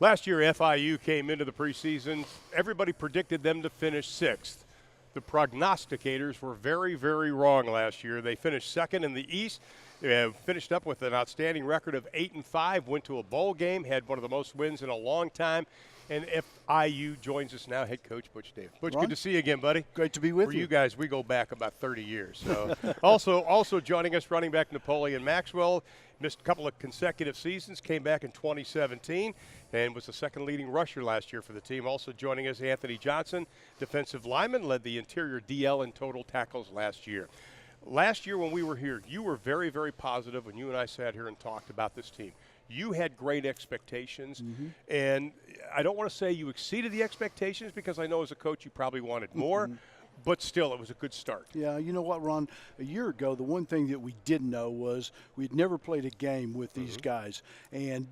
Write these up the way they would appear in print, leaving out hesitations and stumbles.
Last year, FIU came into the preseason. Everybody predicted them to finish 6th. The prognosticators were very, very wrong last year. They finished 2nd in the East. They finished up with an outstanding record of 8-5, went to a bowl game, had one of the most wins in a long time. And FIU joins us now, head coach Butch Davis. Butch, Ron, good to see you again, buddy. Great to be with For you. you guys, we go back about 30 years. So also joining us, running back Napoleon Maxwell. Missed a couple of consecutive seasons, came back in 2017, and was the second leading rusher last year for the team. Also joining us, Anthony Johnson, defensive lineman, led the interior DL in total tackles last year. Last year when we were here, you were very, very positive when you and I sat here and talked about this team. You had great expectations, and I don't want to say you exceeded the expectations because I know as a coach you probably wanted more, but still it was a good start. Yeah, you know what, Ron? A year ago, the one thing that we didn't know was we'd never played a game with these guys,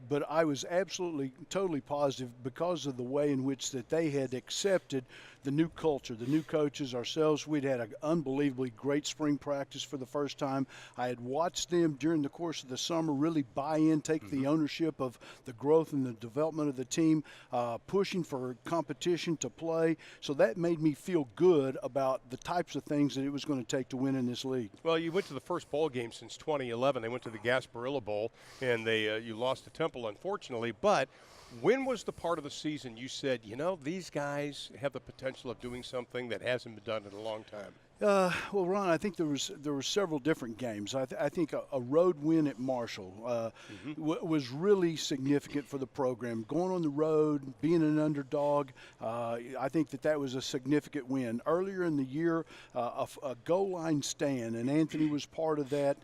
but I was absolutely, totally positive because of the way in which that they had accepted the new culture, the new coaches, ourselves. We'd had an unbelievably great spring practice for the first time. I had watched them during the course of the summer really buy in, take the ownership of the growth and the development of the team, pushing for competition to play. So that made me feel good about the types of things that it was going to take to win in this league. Well, you went to the first bowl game since 2011. They went to the Gasparilla Bowl, and you lost to Temple, unfortunately. But when was the part of the season you said, you know, these guys have the potential of doing something that hasn't been done in a long time? Well, Ron, I think there were several different games. I think a road win at Marshall was really significant for the program. Going on the road, being an underdog, I think that was a significant win. Earlier in the year, a goal line stand, and Anthony was part of that.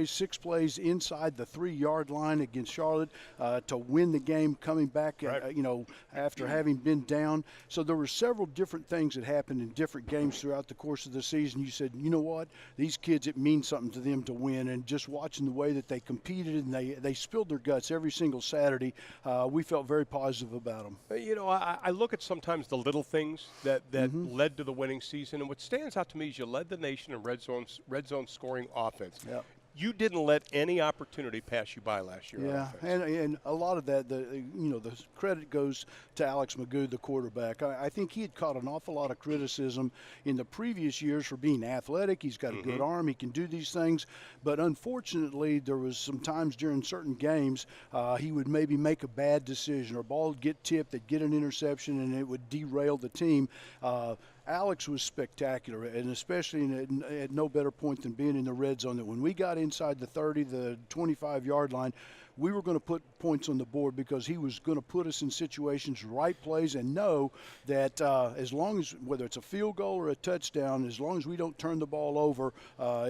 6 plays inside the 3-yard line against Charlotte to win the game, coming back, after having been down. So there were several different things that happened in different games throughout the course of the season. You said, you know what, these kids, it means something to them to win, and just watching the way that they competed and they spilled their guts every single Saturday, we felt very positive about them. You know, I look at sometimes the little things that led to the winning season, and what stands out to me is you led the nation in red zone scoring offense. Yep. You didn't let any opportunity pass you by last year. Yeah, and a lot of that, the credit goes to Alex Magoo, the quarterback. I think he had caught an awful lot of criticism in the previous years for being athletic. He's got a good arm. He can do these things. But unfortunately, there was some times during certain games he would maybe make a bad decision, or ball would get tipped, they'd get an interception, and it would derail the team. Alex was spectacular, and especially at no better point than being in the red zone, that when we got inside the 30, the 25-yard line, we were going to put points on the board because he was going to put us in situations, right plays, and know that as long as, whether it's a field goal or a touchdown, as long as we don't turn the ball over,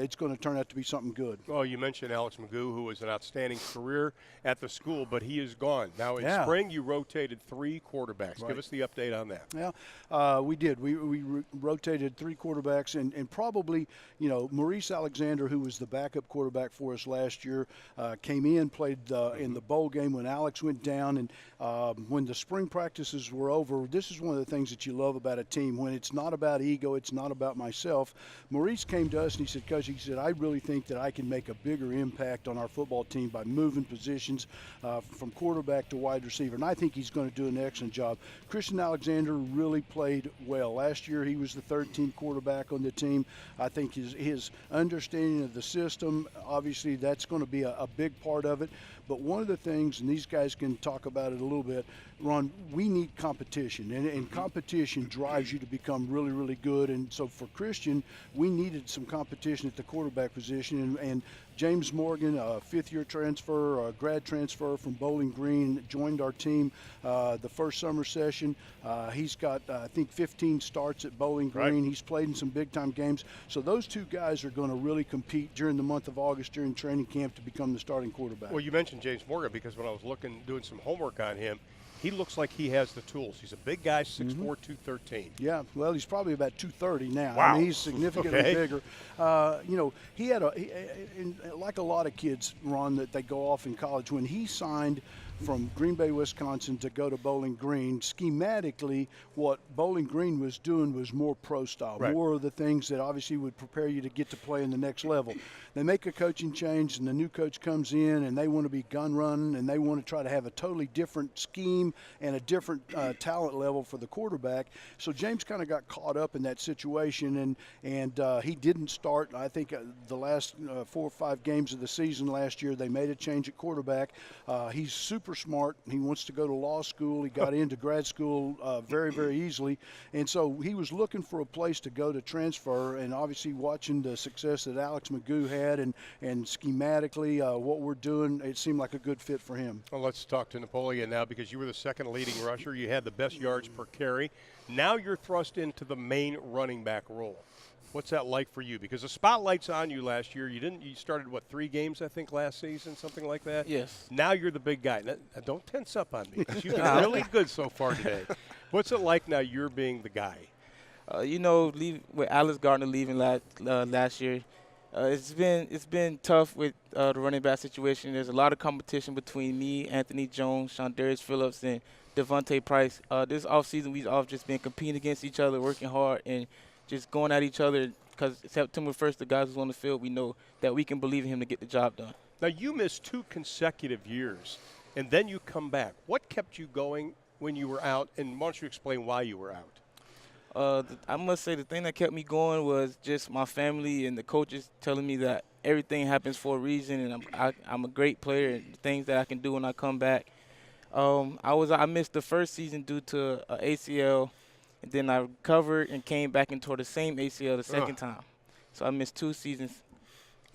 it's going to turn out to be something good. Well, you mentioned Alex Magoo, who was an outstanding career at the school, but he is gone. Now, in spring, you rotated 3 quarterbacks. Right. Give us the update on that. Yeah, we did. We rotated 3 quarterbacks, and probably, Maurice Alexander, who was the backup quarterback for us last year, came in, played in the bowl game when Alex went down, and when the spring practices were over. This is one of the things that you love about a team, when it's not about ego, it's not about myself. Maurice came to us and he said, Coach, I really think that I can make a bigger impact on our football team by moving positions from quarterback to wide receiver, and I think he's going to do an excellent job. Christian Alexander really played well. Last year he was the 3rd-team quarterback on the team. I think his understanding of the system, obviously that's going to be a big part of it. But one of the things, and these guys can talk about it a little bit, Ron, we need competition, and competition drives you to become really, really good. And so for Christian, we needed some competition at the quarterback position, and James Morgan, a 5th-year transfer, a grad transfer from Bowling Green, joined our team the first summer session. He's got, I think, 15 starts at Bowling Green. Right. He's played in some big-time games. So those 2 guys are going to really compete during the month of August during training camp to become the starting quarterback. Well, you mentioned James Morgan because when I was doing some homework on him, he looks like he has the tools. He's a big guy, 6'4", 213. Yeah, well, he's probably about 230 now. Wow. I mean, he's significantly bigger. He had like a lot of kids, Ron, that they go off in college. When he signed from Green Bay, Wisconsin to go to Bowling Green, schematically what Bowling Green was doing was more pro style, more of the things that obviously would prepare you to get to play in the next level. They make a coaching change and the new coach comes in and they want to be gun running and they want to try to have a totally different scheme and a different talent level for the quarterback. So James kind of got caught up in that situation and he didn't start. I think the last 4 or 5 games of the season last year, they made a change at quarterback. He's super smart. He wants to go to law school. He got into grad school very, very easily. And so he was looking for a place to go to transfer, and obviously watching the success that Alex Magoo had and schematically what we're doing, it seemed like a good fit for him. Well, let's talk to Napoleon now, because you were the second leading rusher. You had the best yards per carry. Now you're thrust into the main running back role. What's that like for you? Because the spotlight's on you last year. You started, 3 games, I think, last season, something like that? Yes. Now you're the big guy. Now, don't tense up on me, because you've been really good so far today. What's it like now you're being the guy? With Alex Gardner leaving last year, it's been tough with the running back situation. There's a lot of competition between me, Anthony Jones, Shondarius Phillips, and Devontae Price. This offseason, we've all just been competing against each other, working hard, and just going at each other, because September 1st, the guys who's on the field, we know that we can believe in him to get the job done. Now, you missed 2 consecutive years, and then you come back. What kept you going when you were out, and why don't you explain why you were out? I must say the thing that kept me going was just my family and the coaches telling me that everything happens for a reason, and I'm a great player, and the things that I can do when I come back. I missed the first season due to ACL, and then I recovered and came back and tore the same ACL the second time. So I missed 2 seasons.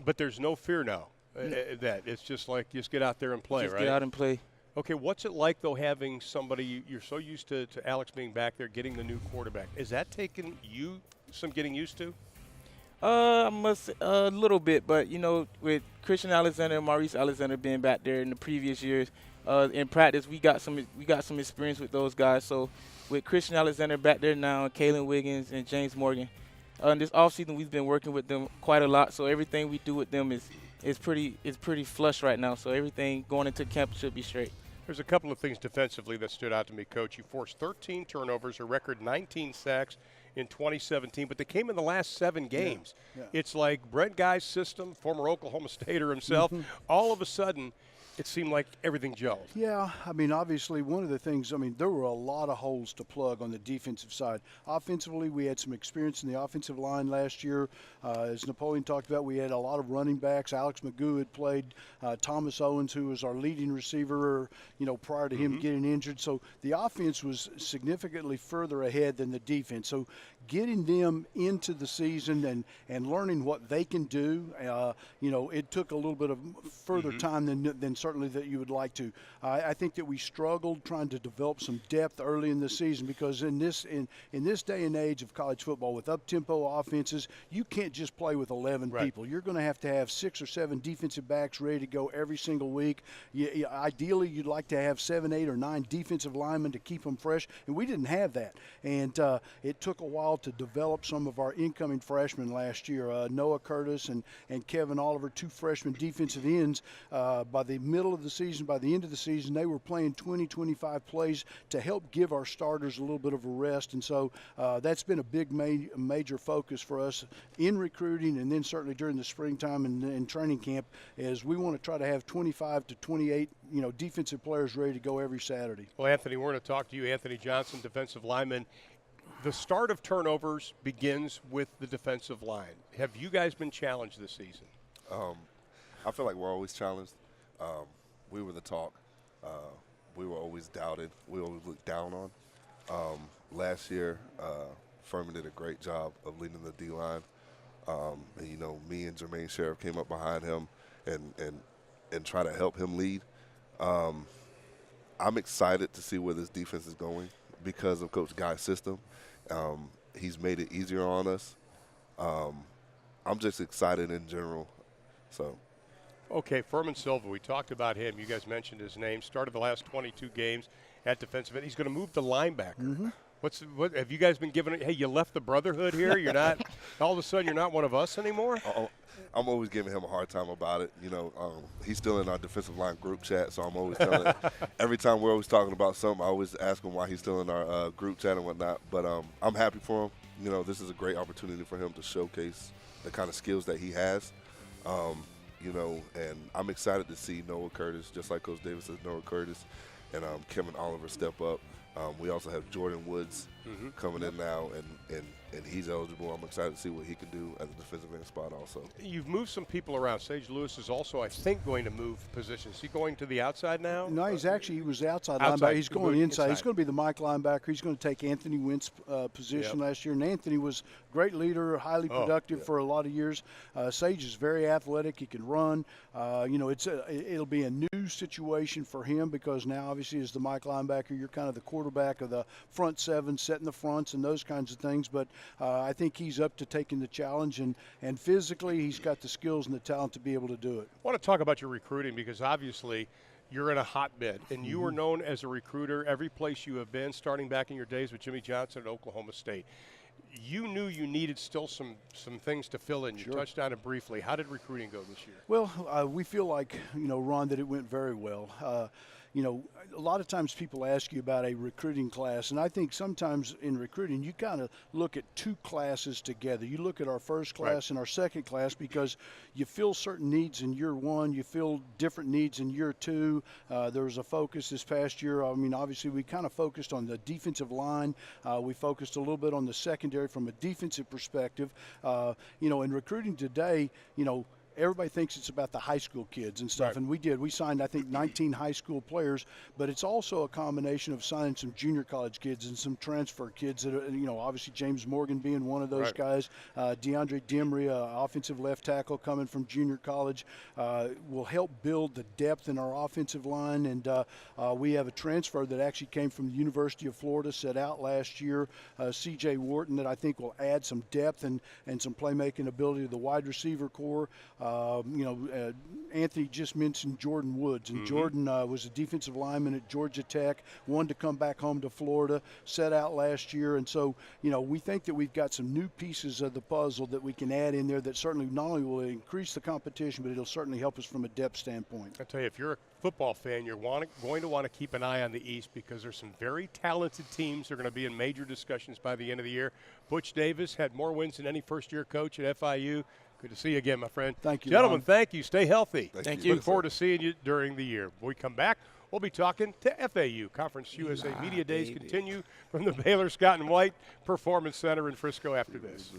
But there's no fear now. That it's just like just get out there and play, just right? Get out and play. Okay, what's it like, though, having somebody, you're so used to Alex being back there, getting the new quarterback. Is that taking you some getting used to? I must say, a little bit, but, with Christian Alexander and Maurice Alexander being back there in the previous years, in practice, we got some experience with those guys. So with Christian Alexander back there now, Kalen Wiggins and James Morgan, this offseason we've been working with them quite a lot. So everything we do with them is pretty flush right now. So everything going into camp should be straight. There's a couple of things defensively that stood out to me, Coach. You forced 13 turnovers, a record 19 sacks in 2017, but they came in the last 7 games. Yeah. It's like Brent Guy's system, former Oklahoma Stater himself, all of a sudden it seemed like everything gelled. Yeah, I mean, obviously one of the things, there were a lot of holes to plug on the defensive side. Offensively, we had some experience in the offensive line last year. As Napoleon talked about, we had a lot of running backs. Alex Magoo had played. Thomas Owens, who was our leading receiver, prior to him getting injured. So the offense was significantly further ahead than the defense. So getting them into the season and learning what they can do, it took a little bit of further time than certainly that you would like to. I think that we struggled trying to develop some depth early in the season, because in this day and age of college football with up-tempo offenses, you can't just play with 11 people. You're going to have 6 or 7 defensive backs ready to go every single week. Ideally, you'd like to have 7, 8, or 9 defensive linemen to keep them fresh, and we didn't have that. And it took a while to develop some of our incoming freshmen last year. Noah Curtis and Kevin Oliver, 2 freshman defensive ends. By the middle of the season, by the end of the season, they were playing 20, 25 plays to help give our starters a little bit of a rest. And so that's been a big major focus for us in recruiting, and then certainly during the springtime and training camp, is we want to try to have 25 to 28 defensive players ready to go every Saturday. Well, Anthony, we're going to talk to you. Anthony Johnson, defensive lineman. The start of turnovers begins with the defensive line. Have you guys been challenged this season? I feel like we're always challenged. We were the talk. We were always doubted. We always looked down on. Last year, Furman did a great job of leading the D-line. And, me and Jermaine Sheriff came up behind him and try to help him lead. I'm excited to see where this defense is going because of Coach Guy's system. He's made it easier on us. I'm just excited in general. So. Okay, Furman Silva, we talked about him. You guys mentioned his name. Started the last 22 games, at defensive end. He's going to move to linebacker. What have you guys been given? Hey, you left the brotherhood here. You're not. All of a sudden, you're not one of us anymore. I'm always giving him a hard time about it. He's still in our defensive line group chat, so I'm always telling him. Every time we're always talking about something, I always ask him why he's still in our group chat and whatnot. But I'm happy for him. This is a great opportunity for him to showcase the kind of skills that he has. And I'm excited to see Noah Curtis, just like Coach Davis says, Noah Curtis, and Kevin Oliver step up. We also have Jordan Woods coming in now, and he's eligible. I'm excited to see what he can do at the defensive end spot also. You've moved some people around. Sage Lewis is also, I think, going to move positions. Is he going to the outside now? No, he was the outside linebacker. He's going inside. He's going to be the Mike linebacker. He's going to take Anthony Wentz's position last year. And Anthony was a great leader, highly productive for a lot of years. Sage is very athletic. He can run. It'll be a new situation for him because now, obviously, as the Mike linebacker, you're kind of the quarterback of the front seven, setting the fronts and those kinds of things. But I think he's up to taking the challenge, and physically he's got the skills and the talent to be able to do it. I want to talk about your recruiting because obviously you're in a hotbed, and you were known as a recruiter every place you have been, starting back in your days with Jimmy Johnson at Oklahoma State. You knew you needed still some things to fill in. You touched on it briefly. How did recruiting go this year? Well, we feel like, Ron, that it went very well. A lot of times people ask you about a recruiting class, and I think sometimes in recruiting you kind of look at two classes together. You look at our first class and our second class because you fill certain needs in year one, you fill different needs in year two. There was a focus this past year. I mean, obviously we kind of focused on the defensive line. We focused a little bit on the secondary from a defensive perspective. In recruiting today, everybody thinks it's about the high school kids and stuff, and we did. We signed, I think, 19 high school players, but it's also a combination of signing some junior college kids and some transfer kids that are, obviously James Morgan being one of those guys. DeAndre Demery, offensive left tackle coming from junior college, will help build the depth in our offensive line. And we have a transfer that actually came from the University of Florida, set out last year, C.J. Wharton, that I think will add some depth and some playmaking ability to the wide receiver core. Anthony just mentioned Jordan Woods, and Jordan was a defensive lineman at Georgia Tech, wanted to come back home to Florida, set out last year. And so, we think that we've got some new pieces of the puzzle that we can add in there that certainly not only will increase the competition, but it'll certainly help us from a depth standpoint. I'll tell you, if you're a football fan, you're going to want to keep an eye on the East because there's some very talented teams that are going to be in major discussions by the end of the year. Butch Davis had more wins than any first-year coach at FIU. Good to see you again, my friend. Thank you, gentlemen. Ron. Thank you. Stay healthy. Thank you. Look forward to seeing you during the year. When we come back, we'll be talking to FAU. Conference USA Media Days continue from the Baylor Scott and White Performance Center in Frisco after this.